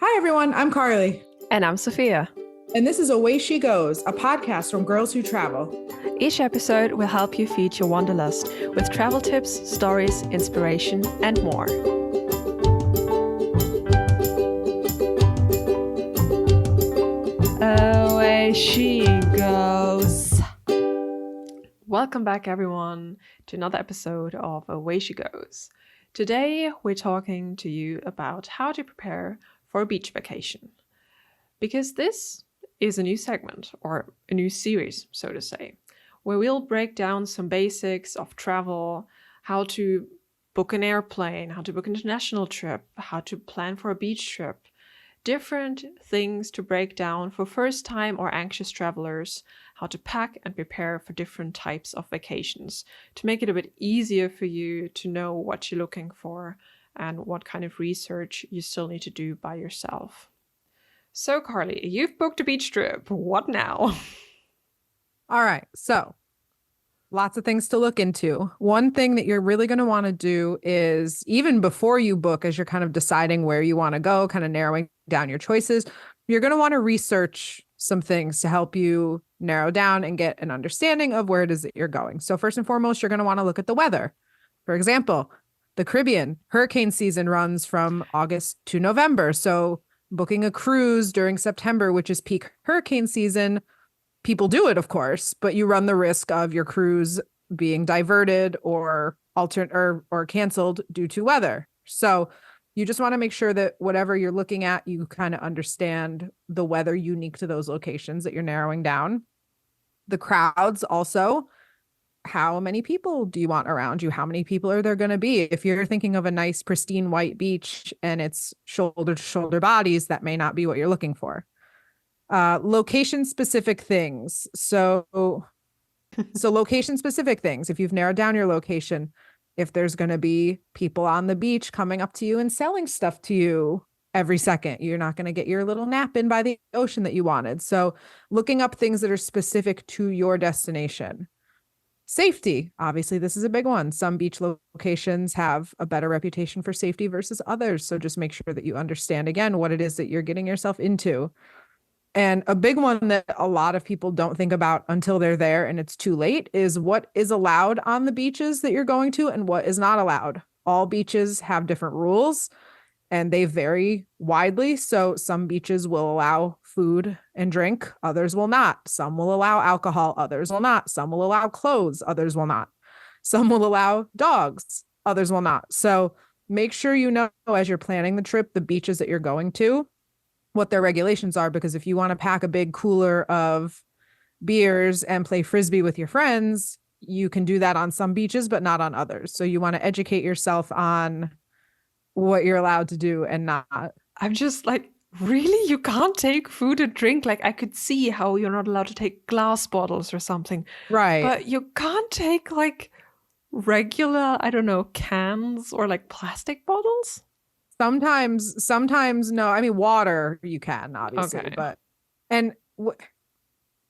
Hi, everyone. I'm Carly. And I'm Sophia. And this is Away She Goes, a podcast from girls who travel. Each episode will help you feed your wanderlust with travel tips, stories, inspiration, and more. Away she goes. Welcome back, everyone, to another episode of Away She Goes. Today, we're talking to you about how to prepare for a beach vacation. Because this is a new segment, or a new series, so to say, where we'll break down some basics of travel, how to book an airplane, how to book an international trip, how to plan for a beach trip, different things to break down for first-time or anxious travelers, how to pack and prepare for different types of vacations, to make it a bit easier for you to know what you're looking for and what kind of research you still need to do by yourself. So, Carly, you've booked a beach trip. What now? All right. So, lots of things to look into. One thing that you're really going to want to do is, even before you book, as you're kind of deciding where you want to go, kind of narrowing down your choices, you're going to want to research some things to help you narrow down and get an understanding of where it is that you're going. So, first and foremost, you're going to want to look at the weather. For example, the Caribbean hurricane season runs from August to November. So, booking a cruise during September, which is peak hurricane season, people do it, of course, but you run the risk of your cruise being diverted or canceled due to weather. So you just want to make sure that whatever you're looking at, you kind of understand the weather unique to those locations that you're narrowing down. The crowds also. How many people do you want around you? How many people are there going to be? If you're thinking of a nice, pristine white beach and it's shoulder to shoulder bodies, that may not be what you're looking for. Location specific things. So location specific things. If you've narrowed down your location, if there's going to be people on the beach coming up to you and selling stuff to you every second, you're not going to get your little nap in by the ocean that you wanted. So looking up things that are specific to your destination. Safety. Obviously, this is a big one. Some beach locations have a better reputation for safety versus others. So just make sure that you understand, again, what it is that you're getting yourself into. And a big one that a lot of people don't think about until they're there and it's too late is what is allowed on the beaches that you're going to and what is not allowed. All beaches have different rules and they vary widely. So some beaches will allow food and drink, others will not. Some will allow alcohol, others will not. Some will allow clothes, others will not. Some will allow dogs, others will not. So make sure you know as you're planning the trip, the beaches that you're going to, what their regulations are, because if you want to pack a big cooler of beers and play frisbee with your friends, you can do that on some beaches, but not on others. So you want to educate yourself on what you're allowed to do and not. I'm just like, really? You can't take food and drink? Like, I could see how you're not allowed to take glass bottles or something. Right. But you can't take like regular, I don't know, cans or like plastic bottles? Sometimes no. I mean, water you can, obviously, Okay. but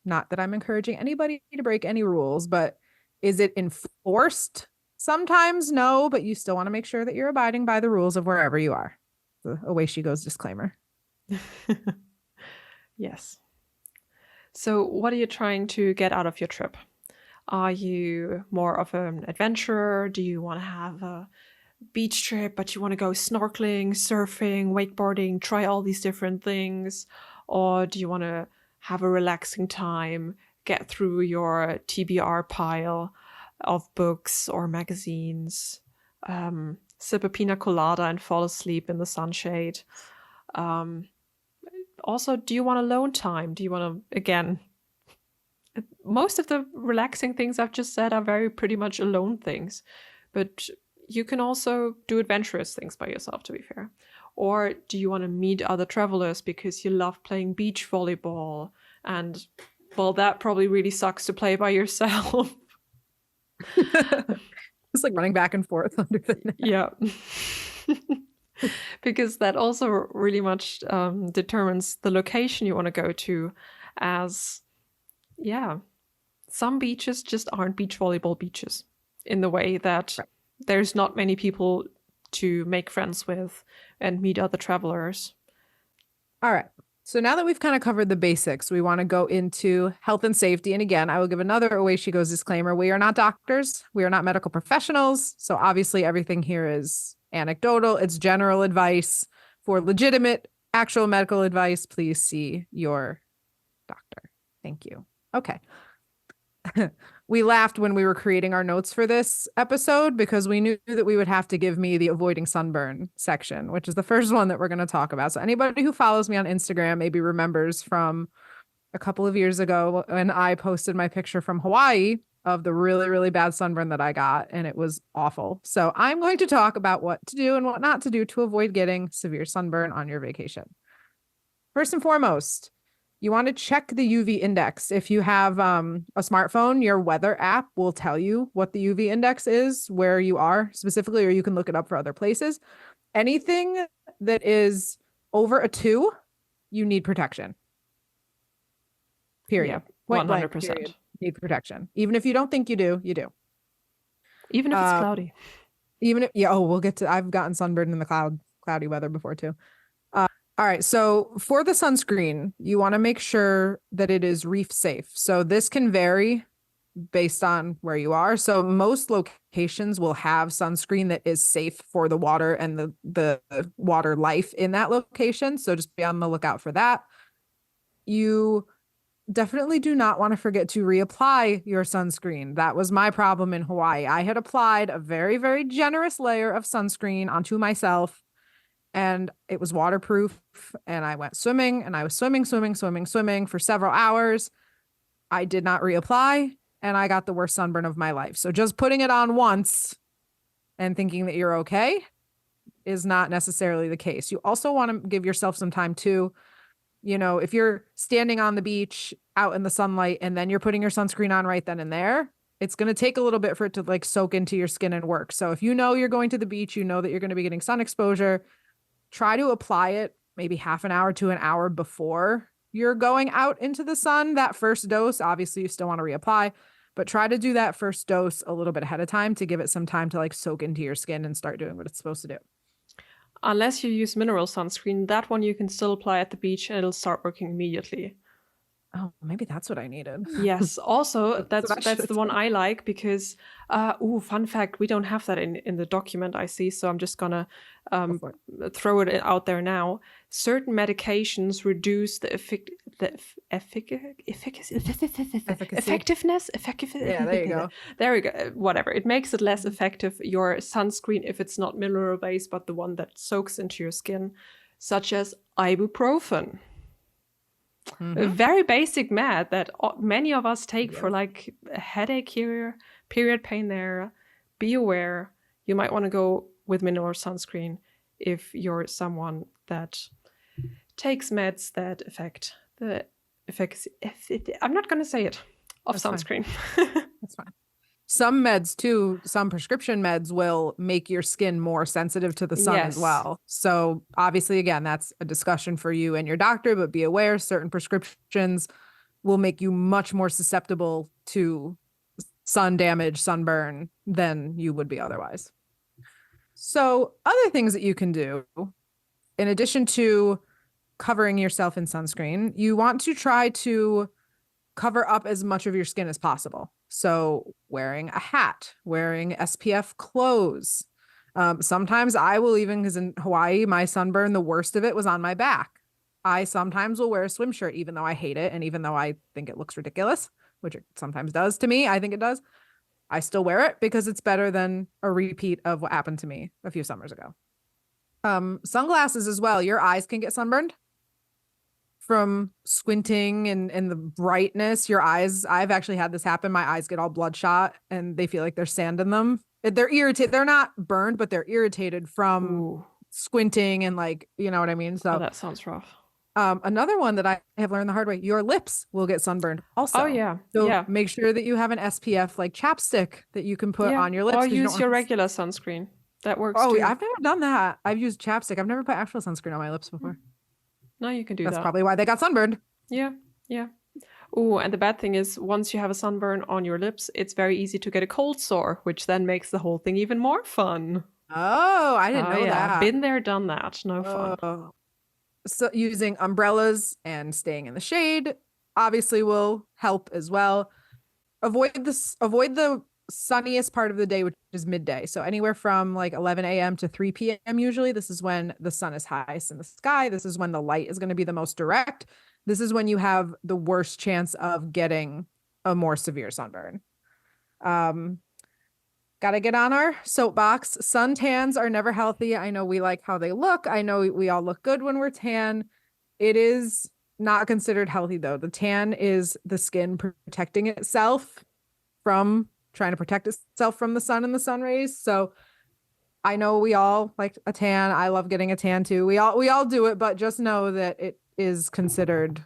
not that I'm encouraging anybody to break any rules, but is it enforced? Sometimes no, but you still want to make sure that you're abiding by the rules of wherever you are. The Away She Goes disclaimer. Yes. So what are you trying to get out of your trip? Are you more of an adventurer? Do you want to have a beach trip, but you want to go snorkeling, surfing, wakeboarding, try all these different things? Or do you want to have a relaxing time, get through your TBR pile of books or magazines, sip a pina colada and fall asleep in the sunshade? Also, do you want alone time? Do you want to, again, most of the relaxing things I've just said are very pretty much alone things, but you can also do adventurous things by yourself, to be fair. Or do you want to meet other travelers because you love playing beach volleyball? And, well, that probably really sucks to play by yourself. It's like running back and forth under the net. Yeah. Because that also really much determines the location you want to go to, as, yeah, some beaches just aren't beach volleyball beaches in the way that there's not many people to make friends with and meet other travelers. All right. So now that we've kind of covered the basics, we want to go into health and safety. And again, I will give another Away She Goes disclaimer. We are not doctors. We are not medical professionals. So obviously everything here is anecdotal. It's general advice. For legitimate, actual medical advice, please see your doctor. Thank you. Okay. We laughed when we were creating our notes for this episode because we knew that we would have to give me the avoiding sunburn section, which is the first one that we're going to talk about. So anybody who follows me on Instagram maybe remembers from a couple of years ago when I posted my picture from Hawaii of the really, really bad sunburn that I got, and it was awful. So I'm going to talk about what to do and what not to do to avoid getting severe sunburn on your vacation. First and foremost, you want to check the UV index. If you have a smartphone, your weather app will tell you what the UV index is, where you are specifically, or you can look it up for other places. Anything that is over a 2, you need protection. Period. Yeah, Point 100%. blank, period. Need protection. Even if you don't think you do, you do. Even if it's cloudy. Even if, yeah, we'll get to, I've gotten sunburned in the cloudy weather before too. All right. So for the sunscreen, you want to make sure that it is reef safe. So this can vary based on where you are. So most locations will have sunscreen that is safe for the water and the water life in that location. So just be on the lookout for that. You definitely do not want to forget to reapply your sunscreen. That was my problem in Hawaii. I had applied a very, very generous layer of sunscreen onto myself, and it was waterproof, and I went swimming, and I was swimming for several hours. I did not reapply, and I got the worst sunburn of my life. So just putting it on once and thinking that you're okay is not necessarily the case. You also want to give yourself some time too. You know, if you're standing on the beach out in the sunlight and then you're putting your sunscreen on right then and there, it's going to take a little bit for it to like soak into your skin and work. So if you know you're going to the beach, you know that you're going to be getting sun exposure, try to apply it maybe half an hour to an hour before you're going out into the sun. That first dose, obviously you still want to reapply, but try to do that first dose a little bit ahead of time to give it some time to like soak into your skin and start doing what it's supposed to do. Unless you use mineral sunscreen, that one you can still apply at the beach and it'll start working immediately. Oh, maybe that's what I needed. Yes. Also, that's the one done. I like because, fun fact, we don't have that in the document I see, so I'm just gonna throw it out there now. Certain medications reduce the effectiveness. Yeah, there you go. There we go. Whatever. It makes it less effective, your sunscreen, if it's not mineral based, but the one that soaks into your skin, such as ibuprofen. A very basic med that many of us take for like a headache here, period pain there. Be aware. You might want to go with mineral sunscreen if you're someone that takes meds that affect the efficacy. I'm not going to say it. Of That's sunscreen. That's fine. Some meds too, some prescription meds will make your skin more sensitive to the sun as well. So obviously, again, that's a discussion for you and your doctor, but be aware certain prescriptions will make you much more susceptible to sun damage, sunburn than you would be otherwise. So other things that you can do, in addition to covering yourself in sunscreen, you want to try to cover up as much of your skin as possible. So wearing a hat, wearing SPF clothes. Sometimes I will even, because in Hawaii, my sunburn, the worst of it was on my back. I sometimes will wear a swim shirt, even though I hate it. And even though I think it looks ridiculous, which it sometimes does to me, I think it does. I still wear it because it's better than a repeat of what happened to me a few summers ago. Sunglasses as well. Your eyes can get sunburned from squinting and the brightness. Your eyes, I've actually had this happen. My eyes get all bloodshot and they feel like there's sand in them. They're irritated. They're not burned, but they're irritated from squinting and like, you know what I mean? So that sounds rough. Another one that I have learned the hard way, your lips will get sunburned also. Oh yeah. So make sure that you have an SPF like chapstick that you can put on your lips. Or use your regular sunscreen. That works too. I've never done that. I've used chapstick. I've never put actual sunscreen on my lips before. No, you can do that. That's probably why they got sunburned. Yeah. Oh, and the bad thing is once you have a sunburn on your lips, it's very easy to get a cold sore, which then makes the whole thing even more fun. Oh, I didn't know that. Been there, done that. No fun. So using umbrellas and staying in the shade obviously will help as well. Avoid the sunniest part of the day, which is midday. So anywhere from like 11 a.m. to 3 p.m. usually. This is when the sun is highest in the sky. This is when the light is going to be the most direct. This is when you have the worst chance of getting a more severe sunburn. Um, Got to get on our soapbox. Suntans are never healthy. I know we like how they look. I know we all look good when we're tan. It is not considered healthy though. The tan is the skin protecting itself from trying to protect itself from the sun and the sun rays. So I know we all like a tan. I love getting a tan too. We all do it, but just know that it is considered,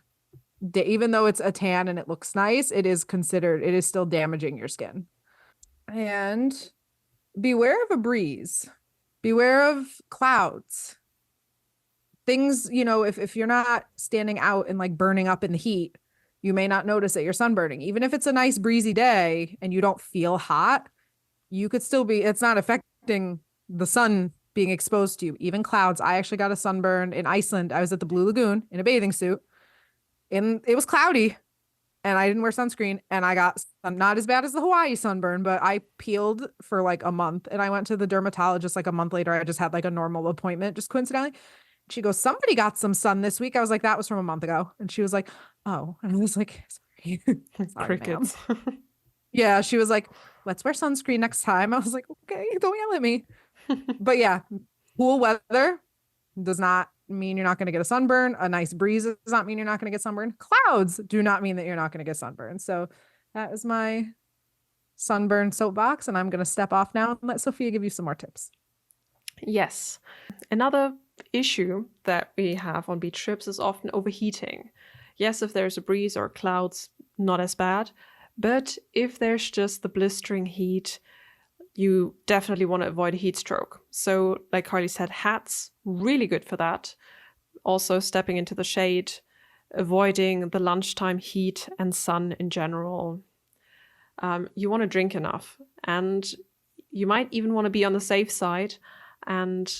even though it's a tan and it looks nice, it is still damaging your skin. And beware of a breeze. Beware of clouds. Things, if you're not standing out and like burning up in the heat, you may not notice that you're sunburning. Even if it's a nice breezy day and you don't feel hot, you could still be, it's not affecting the sun being exposed to you. Even clouds. I actually got a sunburn in Iceland. I was at the Blue Lagoon in a bathing suit and it was cloudy and I didn't wear sunscreen and I got not as bad as the Hawaii sunburn, but I peeled for like a month and I went to the dermatologist like a month later. I just had like a normal appointment, just coincidentally. She goes, somebody got some sun this week. I was like, that was from a month ago. And she was like, oh, and I was like, sorry. Sorry, Crickets. Yeah. She was like, let's wear sunscreen next time. I was like, okay, don't yell at me. But yeah, cool weather does not mean you're not going to get a sunburn. A nice breeze does not mean you're not going to get sunburn. Clouds do not mean that you're not going to get sunburn. So that is my sunburn soapbox. And I'm going to step off now and let Sophia give you some more tips. Yes. Another issue that we have on beach trips is often overheating. Yes, if there's a breeze or clouds, not as bad. But if there's just the blistering heat, you definitely want to avoid a heat stroke. So, like Carli said, hats, really good for that. Also, stepping into the shade, avoiding the lunchtime heat and sun in general. You want to drink enough. And you might even want to be on the safe side and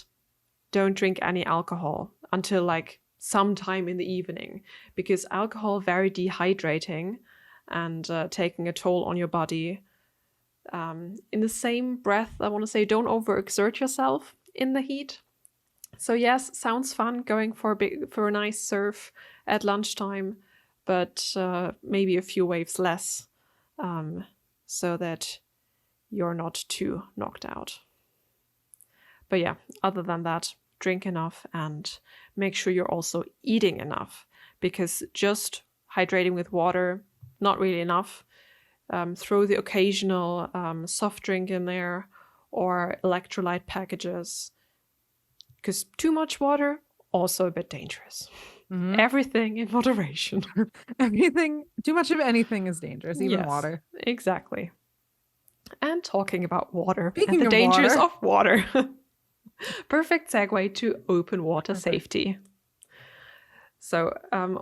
don't drink any alcohol until like sometime in the evening, because alcohol very dehydrating and taking a toll on your body. In the same breath, I want to say don't overexert yourself in the heat. So yes, sounds fun going for a nice surf at lunchtime, but maybe a few waves less, so that you're not too knocked out. But yeah, other than that, drink enough and make sure you're also eating enough, because just hydrating with water, not really enough. Throw the occasional soft drink in there or electrolyte packages, because too much water, also a bit dangerous. Mm-hmm. Everything in moderation. Too much of anything is dangerous, even water. Exactly. And talking about water and the dangers of water. Perfect segue to open water safety. So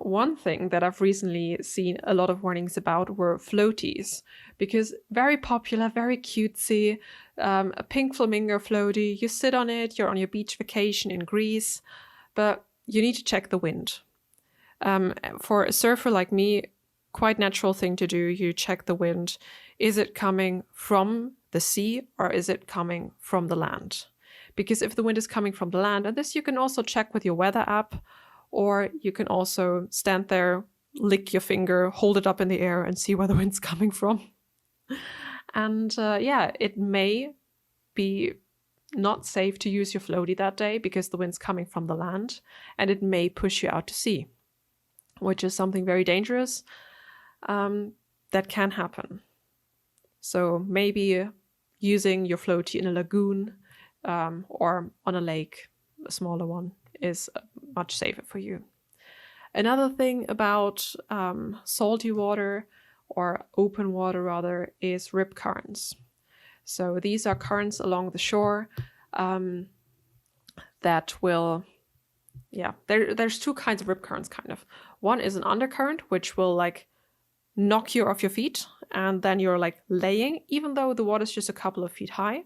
one thing that I've recently seen a lot of warnings about were floaties, because very popular, very cutesy, a pink flamingo floaty, you sit on it, you're on your beach vacation in Greece, but you need to check the wind. For a surfer like me, quite natural thing to do, you check the wind. Is it coming from the sea or is it coming from the land? Because if the wind is coming from the land, and this you can also check with your weather app, or you can also stand there, lick your finger, hold it up in the air and see where the wind's coming from. And it may be not safe to use your floaty that day because the wind's coming from the land, and it may push you out to sea, which is something very dangerous that can happen. So maybe using your floaty in a lagoon or on a lake, a smaller one, is much safer for you. Another thing about salty water, or open water rather, is rip currents. So these are currents along the shore that will, there's two kinds of rip currents kind of. One is an undercurrent, which will like knock you off your feet, and then you're like laying, even though the water's just a couple of feet high.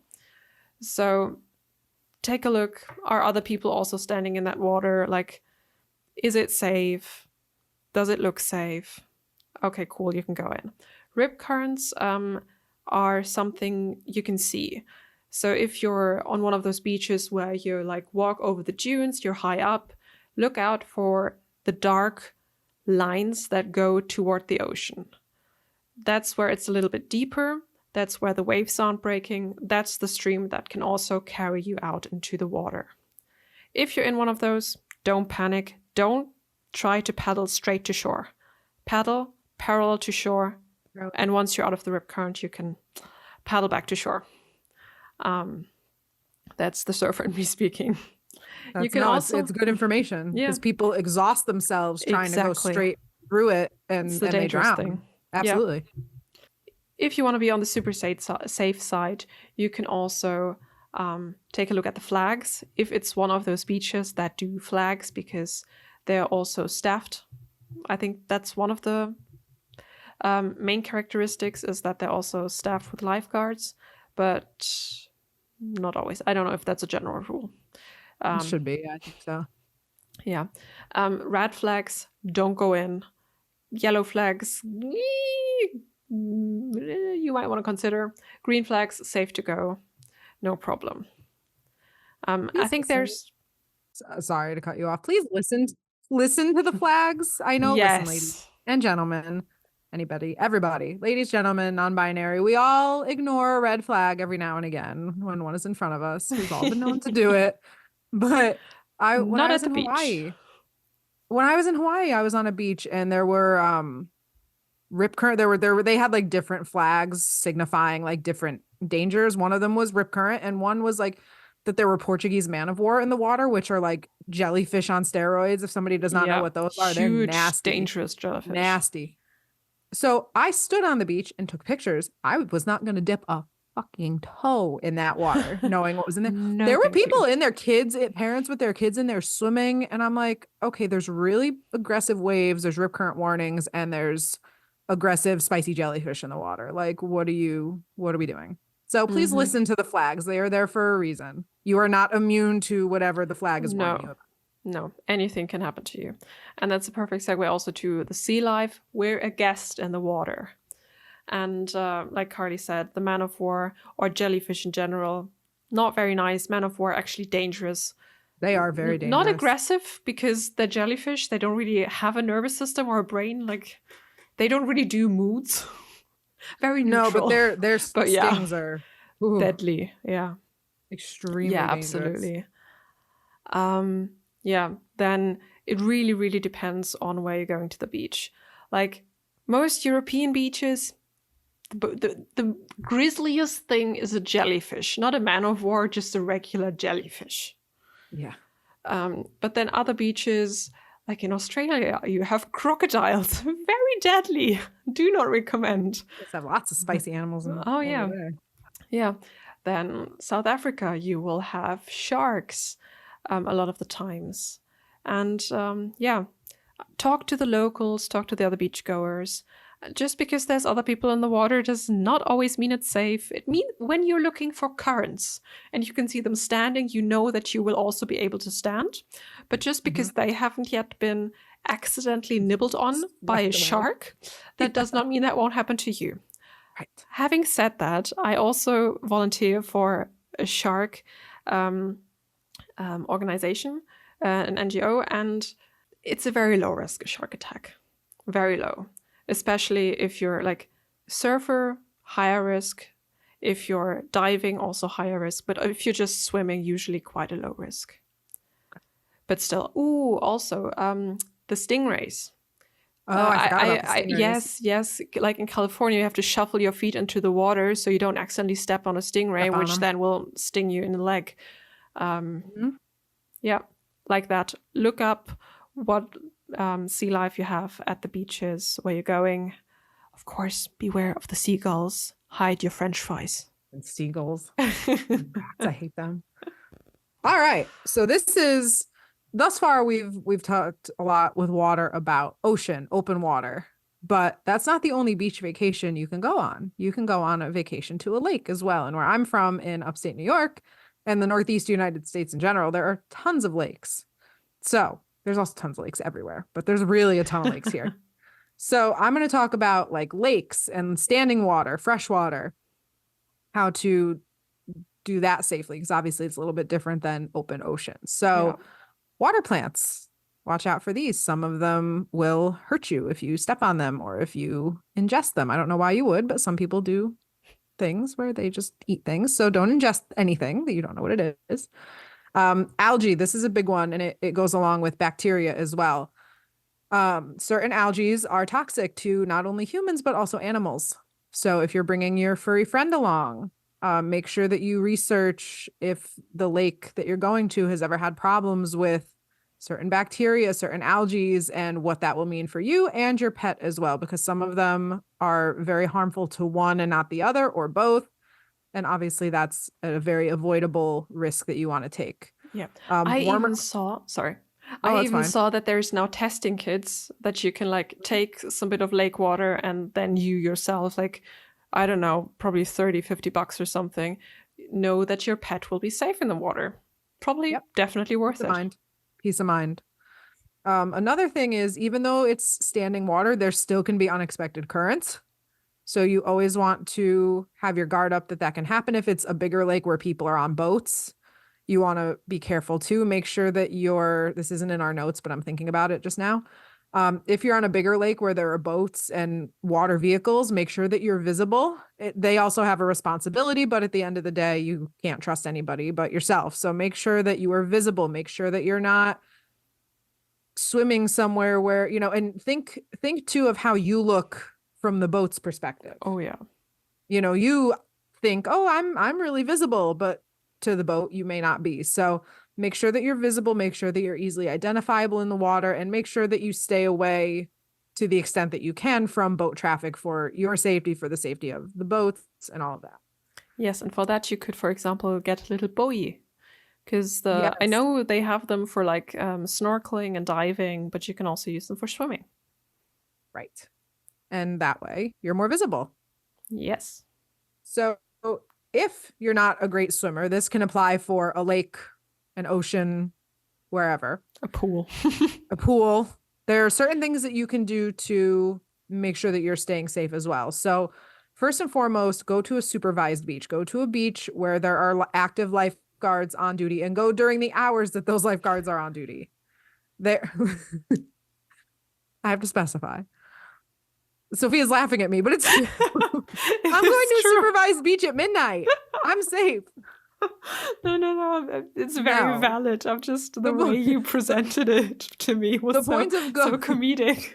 So take a look. Are other people also standing in that water? Like, Is it safe? Does it look safe? Okay, cool, you can go in. Rip currents are something you can see. So if you're on one of those beaches where you like walk over the dunes, you're high up, look out for the dark lines that go toward the ocean. That's where it's a little bit deeper. That's where the waves aren't breaking. That's the stream that can also carry you out into the water. If you're in one of those, don't panic. Don't try to paddle straight to shore. Paddle parallel to shore, and once you're out of the rip current, you can paddle back to shore. That's the surfer in me speaking. You can also, it's good information because people exhaust themselves trying to go straight through it, and they drown. Thing. Absolutely. Yeah. If you want to be on the super safe side, you can also take a look at the flags. If it's one of those beaches that do flags, because they're also staffed. I think that's one of the main characteristics, is that they're also staffed with lifeguards, but not always. I don't know if that's a general rule. It should be. I think so. Yeah. Red flags, don't go in. Yellow flags, you might want to consider. Green flags, safe to go. No problem. I think there's... Sorry to cut you off. Please listen to the flags. I know, yes. Listen, ladies and gentlemen, everybody, ladies, gentlemen, non-binary, we all ignore a red flag every now and again when one is in front of us. We've all been known to do it. But when I was in Hawaii, I was on a beach and there were rip current. They had like different flags signifying like different dangers. One of them was rip current, and one was like that there were Portuguese man of war in the water, which are like jellyfish on steroids. If somebody does not know what those are, they're nasty, dangerous jellyfish. Nasty. So I stood on the beach and took pictures. I was not going to dip a fucking toe in that water, knowing what was in there. There were people in their kids, parents with their kids in there swimming. And I'm like, okay, there's really aggressive waves. There's rip current warnings, and there's aggressive spicy jellyfish in the water. Like, what are we doing? So please listen to the flags. They are there for a reason. You are not immune to whatever the flag is warning you about. No, anything can happen to you. And that's a perfect segue also to the sea life. We're a guest in the water. And like Carli said, the man of war, or jellyfish in general, not very nice. Man of war, actually dangerous. They are very dangerous. Not aggressive, because they're jellyfish. They don't really have a nervous system or a brain. Like, they don't really do moods. Very neutral. No, but their stings are deadly. Yeah. Extremely dangerous. Absolutely. Then it really, really depends on where you're going to the beach. Like, most European beaches, the grisliest thing is a jellyfish, not a man of war, just a regular jellyfish. Yeah. But then other beaches, like in Australia, you have crocodiles. Very deadly. Do not recommend. They have lots of spicy animals. Oh, yeah. Yeah. Then South Africa, you will have sharks a lot of the times. And talk to the locals, talk to the other beachgoers. Just because there's other people in the water does not always mean it's safe. It means when you're looking for currents and you can see them standing, you know that you will also be able to stand. But just because they haven't yet been accidentally nibbled on by a shark, that does not mean that won't happen to you. Right. Having said that, I also volunteer for a shark organization, an NGO, and it's a very low risk shark attack. Very low. Especially if you're like surfer, higher risk. If you're diving, also higher risk. But if you're just swimming, usually quite a low risk. Okay. But still, also the stingrays. I forgot about the stingrays. Yes. Like in California, you have to shuffle your feet into the water so you don't accidentally step on a stingray, which then will sting you in the leg. Yeah, like that. Look up what sea life you have at the beaches where you're going. Of course, beware of the seagulls. Hide your French fries. And seagulls. I hate them. All right. So thus far we've talked a lot with water about ocean, open water. But that's not the only beach vacation you can go on. You can go on a vacation to a lake as well. And where I'm from in upstate New York and the Northeast United States in general, there are tons of lakes. So There's also tons of lakes everywhere, but there's really a ton of lakes here. So I'm going to talk about like lakes and standing water, fresh water, how to do that safely, because obviously it's a little bit different than open ocean. So water plants, watch out for these. Some of them will hurt you if you step on them or if you ingest them. I don't know why you would, but some people do things where they just eat things. So don't ingest anything that you don't know what it is. Algae, this is a big one, and it goes along with bacteria as well. Certain algae are toxic to not only humans, but also animals. So if you're bringing your furry friend along, make sure that you research if the lake that you're going to has ever had problems with certain bacteria, certain algae, and what that will mean for you and your pet as well, because some of them are very harmful to one and not the other, or both. And obviously that's a very avoidable risk that you want to take. Yeah. I even saw fine. that there's now testing kits that you can like take some bit of lake water and then you yourself, like, I don't know, probably $30-50 or something, know that your pet will be safe in the water. Probably definitely worth it. Peace of mind. Another thing is, even though it's standing water, there still can be unexpected currents. So you always want to have your guard up that can happen. If it's a bigger lake where people are on boats, you want to be careful too. Make sure that this isn't in our notes, but I'm thinking about it just now. If you're on a bigger lake where there are boats and water vehicles, make sure that you're visible. They also have a responsibility, but at the end of the day, you can't trust anybody but yourself. So make sure that you are visible. Make sure that you're not swimming somewhere where, and think too of how you look from the boat's perspective. Oh yeah. You think, oh, I'm really visible, but to the boat, you may not be. So make sure that you're visible, make sure that you're easily identifiable in the water, and make sure that you stay away to the extent that you can from boat traffic for your safety, for the safety of the boats and all of that. Yes, and for that you could, for example, get a little buoy, because Yes. I know they have them for like snorkeling and diving, but you can also use them for swimming. Right. And that way you're more visible. Yes. So if you're not a great swimmer, this can apply for a lake, an ocean, wherever. A pool. A pool. There are certain things that you can do to make sure that you're staying safe as well. So first and foremost, go to a supervised beach. Go to a beach where there are active lifeguards on duty, and go during the hours that those lifeguards are on duty. There, I have to specify. Sophia's laughing at me, but it's true. I'm going to a supervised beach at midnight. I'm safe. No. It's very valid. I'm just the way you presented it to me was so comedic.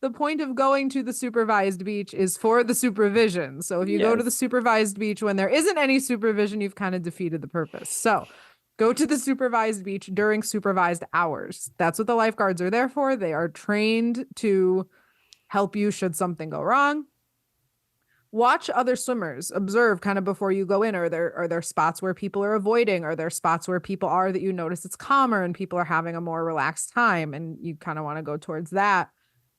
The point of going to the supervised beach is for the supervision. So if you go to the supervised beach when there isn't any supervision, you've kind of defeated the purpose. So go to the supervised beach during supervised hours. That's what the lifeguards are there for. They are trained to help you should something go wrong. Watch other swimmers. Observe kind of before you go in. Are there spots where people are avoiding? Are there spots where people are that you notice it's calmer and people are having a more relaxed time and you kind of want to go towards that?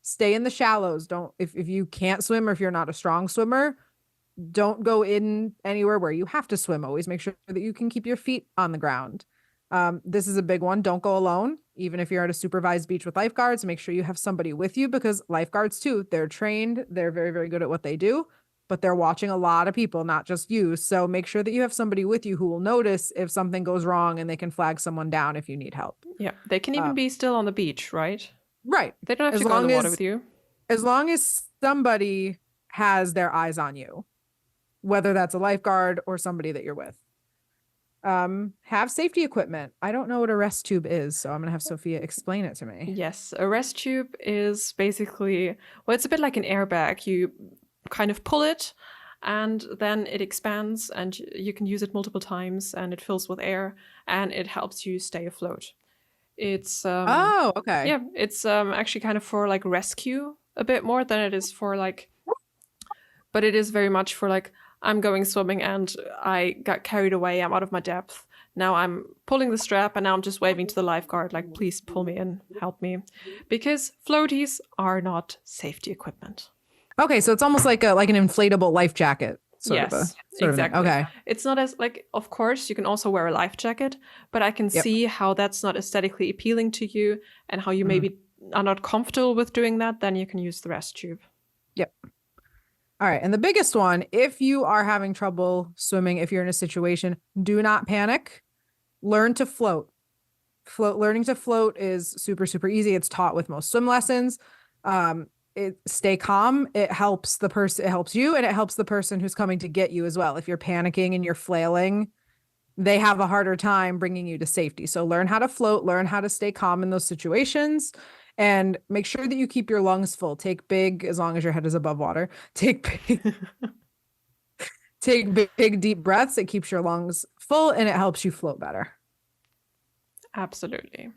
Stay in the shallows. If you can't swim or if you're not a strong swimmer, don't go in anywhere where you have to swim. Always make sure that you can keep your feet on the ground. This is a big one. Don't go alone. Even if you're at a supervised beach with lifeguards, make sure you have somebody with you, because lifeguards too, they're trained. They're very, very good at what they do, but they're watching a lot of people, not just you. So make sure that you have somebody with you who will notice if something goes wrong, and they can flag someone down if you need help. Yeah. They can even be still on the beach, right? Right. They don't have to go in the water with you. As long as somebody has their eyes on you, whether that's a lifeguard or somebody that you're with. Have safety equipment. I don't know what a rest tube is, so I'm going to have Sophia explain it to me. Yes, a rest tube is basically, well, it's a bit like an airbag. You kind of pull it and then it expands and you can use it multiple times and it fills with air and it helps you stay afloat. It's oh, okay. Yeah, it's actually kind of for like rescue a bit more than it is for like, but it is very much for like, I'm going swimming and I got carried away. I'm out of my depth. Now I'm pulling the strap and now I'm just waving to the lifeguard like, please pull me in, help me. Because floaties are not safety equipment. Okay, so it's almost like an inflatable life jacket. Yes, sort of thing. exactly. Okay. It's not as like, of course, you can also wear a life jacket, but I can Yep. see how that's not aesthetically appealing to you and how you maybe are not comfortable with doing that. Then you can use the rest tube. Yep. All right. And the biggest one, if you are having trouble swimming, if you're in a situation, do not panic. Learn to float. Learning to float is super, super easy. It's taught with most swim lessons. Stay calm. It helps the person, it helps you, and it helps the person who's coming to get you as well. If you're panicking and you're flailing, they have a harder time bringing you to safety. So learn how to float, learn how to stay calm in those situations, and make sure that you keep your lungs full. Take big, as long as your head is above water, take big, deep breaths. It keeps your lungs full and it helps you float better. Absolutely.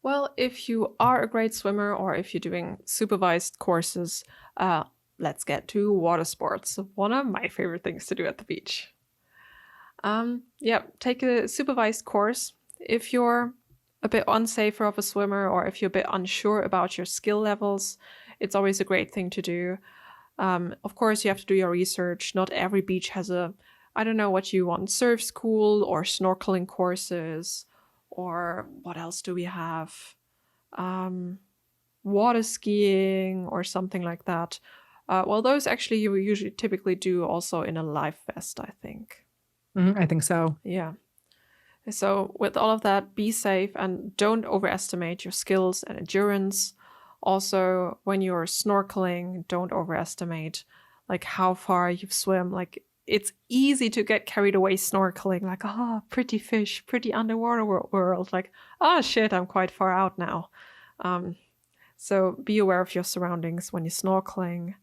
Well, if you are a great swimmer or if you're doing supervised courses, let's get to water sports. One of my favorite things to do at the beach. Yeah, take a supervised course. If you're a bit unsafer of a swimmer or if you're a bit unsure about your skill levels, it's always a great thing to do. Of course, you have to do your research. Not every beach has I don't know what you want, surf school or snorkeling courses, or what else do we have? Water skiing or something like that. Well, those actually you usually typically do also in a life vest, I think. I think so. Yeah. So with all of that, be safe and don't overestimate your skills and endurance. Also, when you're snorkeling, don't overestimate like how far you've swum. Like it's easy to get carried away snorkeling, like, oh, pretty fish, pretty underwater world. Like, oh shit, I'm quite far out now. So be aware of your surroundings when you're snorkeling.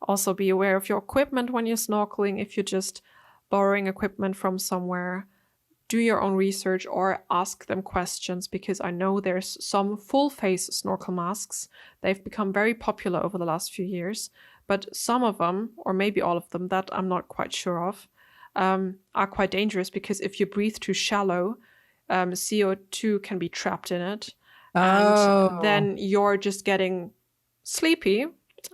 Also be aware of your equipment when you're snorkeling. If you're just borrowing equipment from somewhere, do your own research or ask them questions, because I know there's some full face snorkel masks. They've become very popular over the last few years, but some of them, or maybe all of them, that I'm not quite sure of, are quite dangerous, because if you breathe too shallow, CO2 can be trapped in it. And then you're just getting sleepy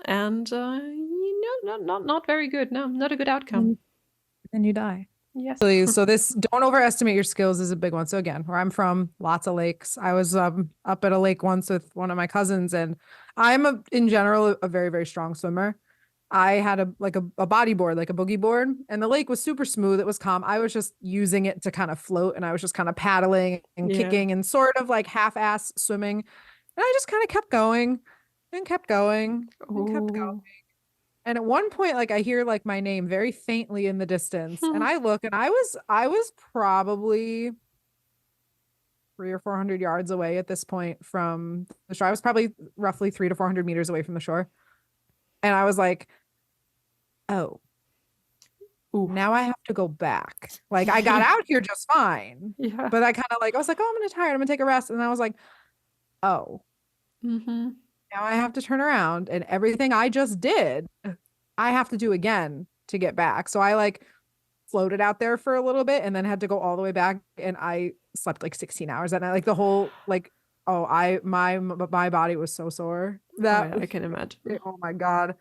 and not very good. No, not a good outcome. Then you die. Yes. So this, don't overestimate your skills, is a big one. So again, where I'm from, lots of lakes. I was up at a lake once with one of my cousins, and I'm in general a very, very strong swimmer. I had a bodyboard, like a boogie board, and the lake was super smooth. It was calm. I was just using it to kind of float, and I was just kind of paddling and kicking and sort of like half-ass swimming. And I just kind of kept going and kept going and kept going. And at one point, like I hear like my name very faintly in the distance, and I look, and I was probably 300 or 400 yards away at this point from the shore. I was probably roughly 300 to 400 meters away from the shore, and I was like, "Oh, now I have to go back." Like I got out here just fine, but I kind of like I was like, "Oh, I'm gonna tired. I'm gonna take a rest," and I was like, "Oh." Now I have to turn around, and everything I just did, I have to do again to get back. So I like floated out there for a little bit and then had to go all the way back, and I slept like 16 hours that night. Like the whole like, my body was so sore that I can imagine. Oh my God.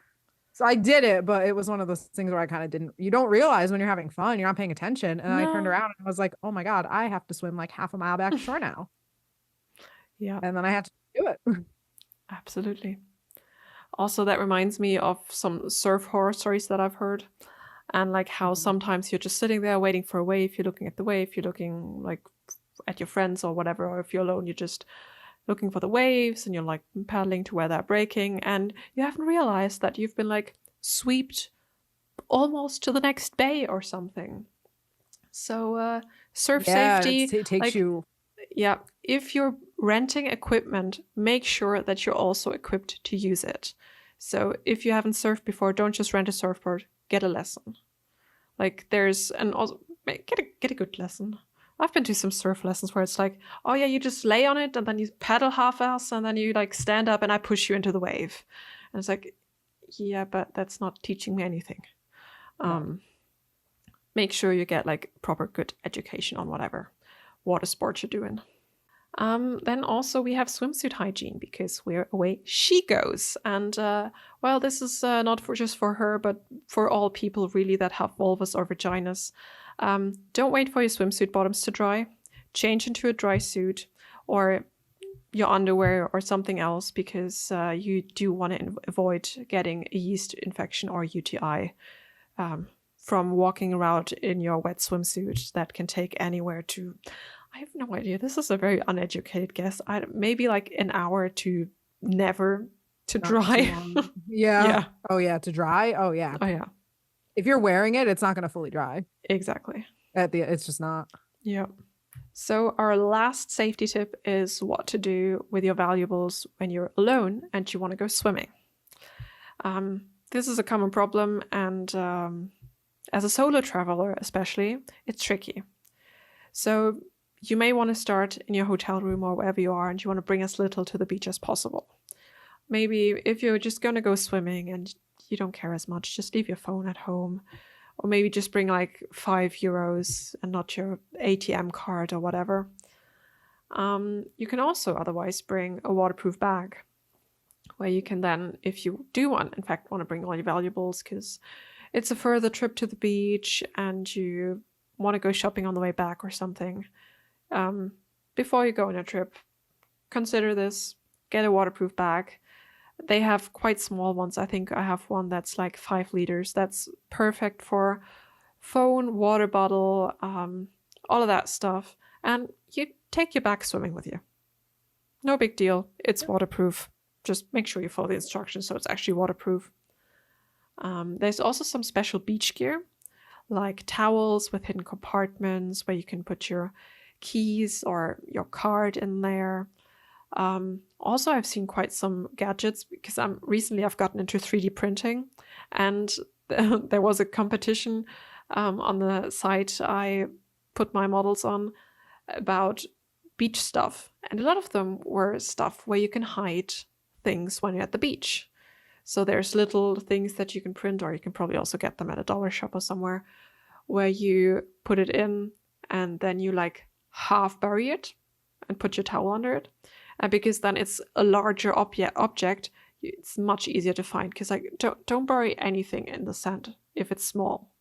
So I did it, but it was one of those things where I kind of you don't realize when you're having fun, you're not paying attention. And I turned around and was like, oh my God, I have to swim like half a mile back to shore now. Yeah. And then I had to do it. Absolutely. Also, that reminds me of some surf horror stories that I've heard, and like how sometimes you're just sitting there waiting for a wave, you're looking at the wave, you're looking like at your friends or whatever, or if you're alone, you're just looking for the waves and you're like paddling to where they're breaking, and you haven't realized that you've been like swept almost to the next bay or something. So surf safety it takes you. Yeah, if you're renting equipment, make sure that you're also equipped to use it. So if you haven't surfed before, don't just rent a surfboard, get a lesson. Like also get a good lesson. I've been to some surf lessons where it's like, oh yeah, you just lay on it and then you paddle half-ass and then you like stand up and I push you into the wave. And it's like, yeah, but that's not teaching me anything. Make sure you get like proper good education on whatever water sports you're doing. Then also we have swimsuit hygiene because we're away she goes. And well, this is not for just for her, but for all people really that have vulvas or vaginas. Don't wait for your swimsuit bottoms to dry. Change into a dry suit or your underwear or something else because you do want to avoid getting a yeast infection or UTI from walking around in your wet swimsuit that can take anywhere to, I have no idea. This is a very uneducated guess. Maybe like an hour to never to Not dry. too long. Yeah. Yeah. Oh yeah, to dry. Oh yeah. Oh yeah, If you're wearing it, it's not going to fully dry. exactly. It's just not. Yeah. So our last safety tip is what to do with your valuables when you're alone and you want to go swimming. This is a common problem, and as a solo traveler especially, it's tricky. So you may want to start in your hotel room or wherever you are, and you want to bring as little to the beach as possible. Maybe if you're just going to go swimming and you don't care as much, just leave your phone at home. Or maybe just bring like €5 and not your ATM card or whatever. You can also otherwise bring a waterproof bag where you can then, if you do want to bring all your valuables because it's a further trip to the beach and you want to go shopping on the way back or something, before you go on a trip, consider this, get a waterproof bag. They have quite small ones. I think I have one that's like 5 liters. That's perfect for phone, water bottle, all of that stuff. And you take your bag swimming with you. No big deal. It's waterproof. Just make sure you follow the instructions so it's actually waterproof. There's also some special beach gear, like towels with hidden compartments where you can put your keys or your card in there. Also, I've seen quite some gadgets because I've gotten into 3D printing, and there was a competition on the site I put my models on about beach stuff, and a lot of them were stuff where you can hide things when you're at the beach. So there's little things that you can print, or you can probably also get them at a dollar shop or somewhere, where you put it in and then you like half bury it and put your towel under it. And because then it's a larger object, it's much easier to find. Because like don't bury anything in the sand if it's small.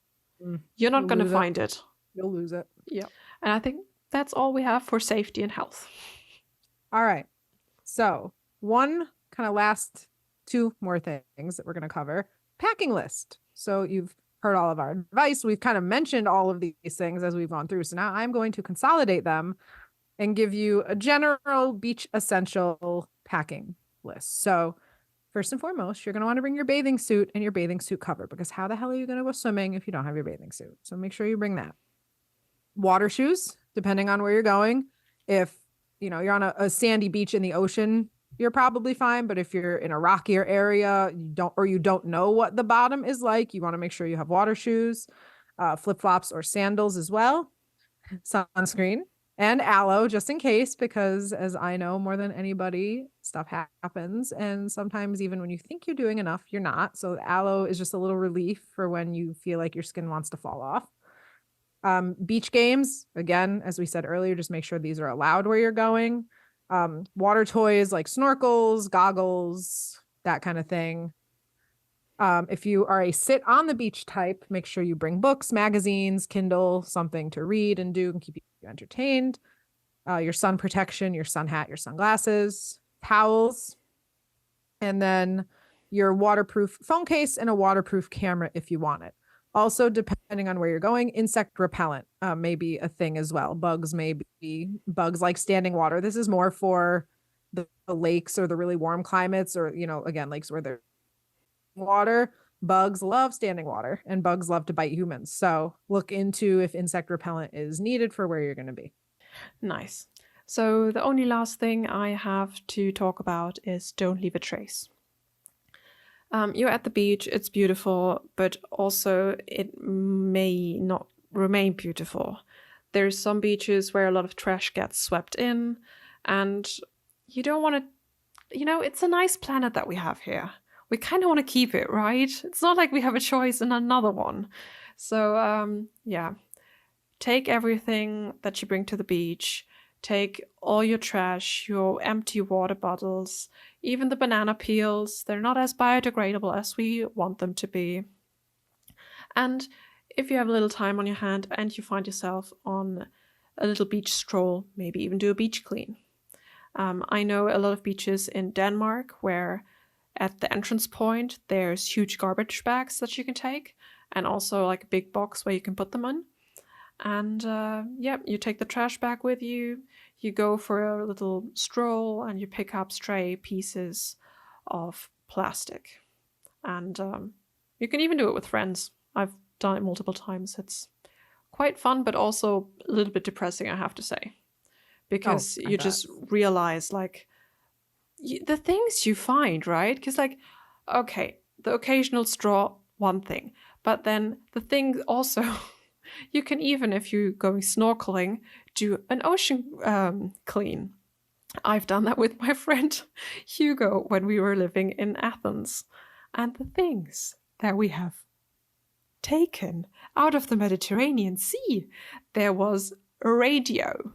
You're not going to find it. You'll lose it. Yeah. And I think that's all we have for safety and health. All right. So one kind of last 2 more things that we're going to cover. Packing list. So you've heard all of our advice. We've kind of mentioned all of these things as we've gone through. So now I'm going to consolidate them and give you a general beach essential packing list. So first and foremost, you're going to want to bring your bathing suit and your bathing suit cover, because how the hell are you going to go swimming if you don't have your bathing suit? So make sure you bring that. Water shoes, depending on where you're going. If you're on a sandy beach in the ocean, you're probably fine. But if you're in a rockier area, you don't know what the bottom is like, you want to make sure you have water shoes, flip-flops or sandals as well, sunscreen, and aloe, just in case, because as I know more than anybody, stuff happens. And sometimes even when you think you're doing enough, you're not. So aloe is just a little relief for when you feel like your skin wants to fall off. Beach games, again, as we said earlier, just make sure these are allowed where you're going. Water toys like snorkels, goggles, that kind of thing. If you are a sit on the beach type, make sure you bring books, magazines, Kindle, something to read and do and keep you entertained. Your sun protection, your sun hat, your sunglasses, towels, and then your waterproof phone case and a waterproof camera if you want it. Also, depending on where you're going, insect repellent may be a thing as well. Bugs like standing water. This is more for the lakes or the really warm climates, or again, lakes where there's water. Bugs love standing water and bugs love to bite humans. So look into if insect repellent is needed for where you're going to be. Nice. So the only last thing I have to talk about is don't leave a trace. You're at the beach, it's beautiful, but also it may not remain beautiful. There's some beaches where a lot of trash gets swept in, and you don't want to, it's a nice planet that we have here. We kind of want to keep it, right? It's not like we have a choice in another one. So, take everything that you bring to the beach, take all your trash, your empty water bottles, even the banana peels. They're not as biodegradable as we want them to be. And if you have a little time on your hand and you find yourself on a little beach stroll, maybe even do a beach clean. I know a lot of beaches in Denmark where at the entrance point there's huge garbage bags that you can take, and also like a big box where you can put them in. And you take the trash bag with you, you go for a little stroll, and you pick up stray pieces of plastic. And you can even do it with friends. I've done it multiple times. It's quite fun, but also a little bit depressing, I have to say. Because you just realize, like, the things you find, right? Because, like, okay, the occasional straw, one thing. But then the thing also, you can even, if you're going snorkeling, do an ocean clean. I've done that with my friend Hugo when we were living in Athens. And the things that we have taken out of the Mediterranean Sea, there was a radio.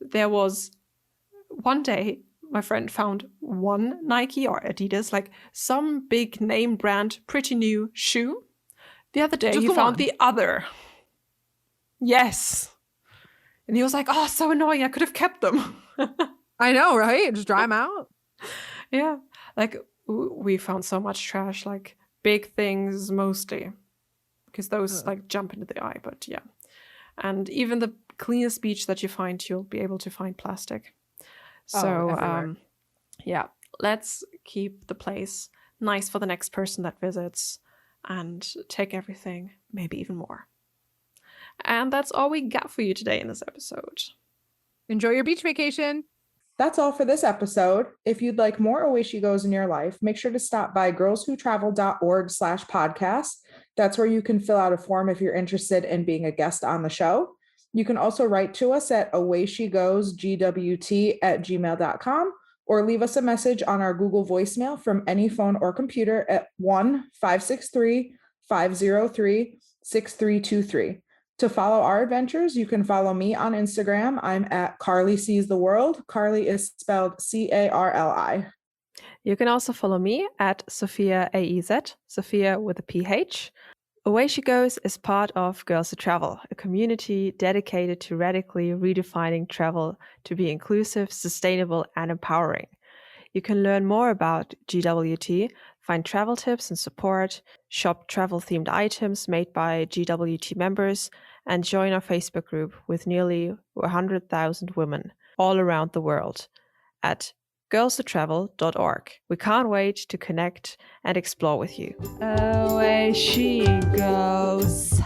There was one day my friend found one Nike or Adidas, like some big name brand, pretty new shoe. The other day he found the other. Yes. And he was like, oh, so annoying. I could have kept them. I know, right? Just dry them out. Yeah. Like we found so much trash, like big things mostly, because those like jump into the eye. But yeah. And even the cleanest beach that you find, you'll be able to find plastic. So yeah, let's keep the place nice for the next person that visits and take everything, maybe even more. And that's all we got for you today in this episode. Enjoy your beach vacation. That's all for this episode. If you'd like more Away She Goes in your life, make sure to stop by girlswhotravel.org/podcast. That's where you can fill out a form if you're interested in being a guest on the show. You can also write to us at awayshegosgwt@gmail.com or leave us a message on our Google voicemail from any phone or computer at 1-563-503-6323. To follow our adventures, you can follow me on Instagram. I'm at Carli Sees the World. Carli is spelled Carli. You can also follow me at Sophia AEZ, Sophia with a PH. Away She Goes is part of Girls Who Travel, a community dedicated to radically redefining travel to be inclusive, sustainable, and empowering. You can learn more about GWT, find travel tips and support, shop travel-themed items made by GWT members, and join our Facebook group with nearly 100,000 women all around the world at girlswhotravel.org. We can't wait to connect and explore with you. Away she goes.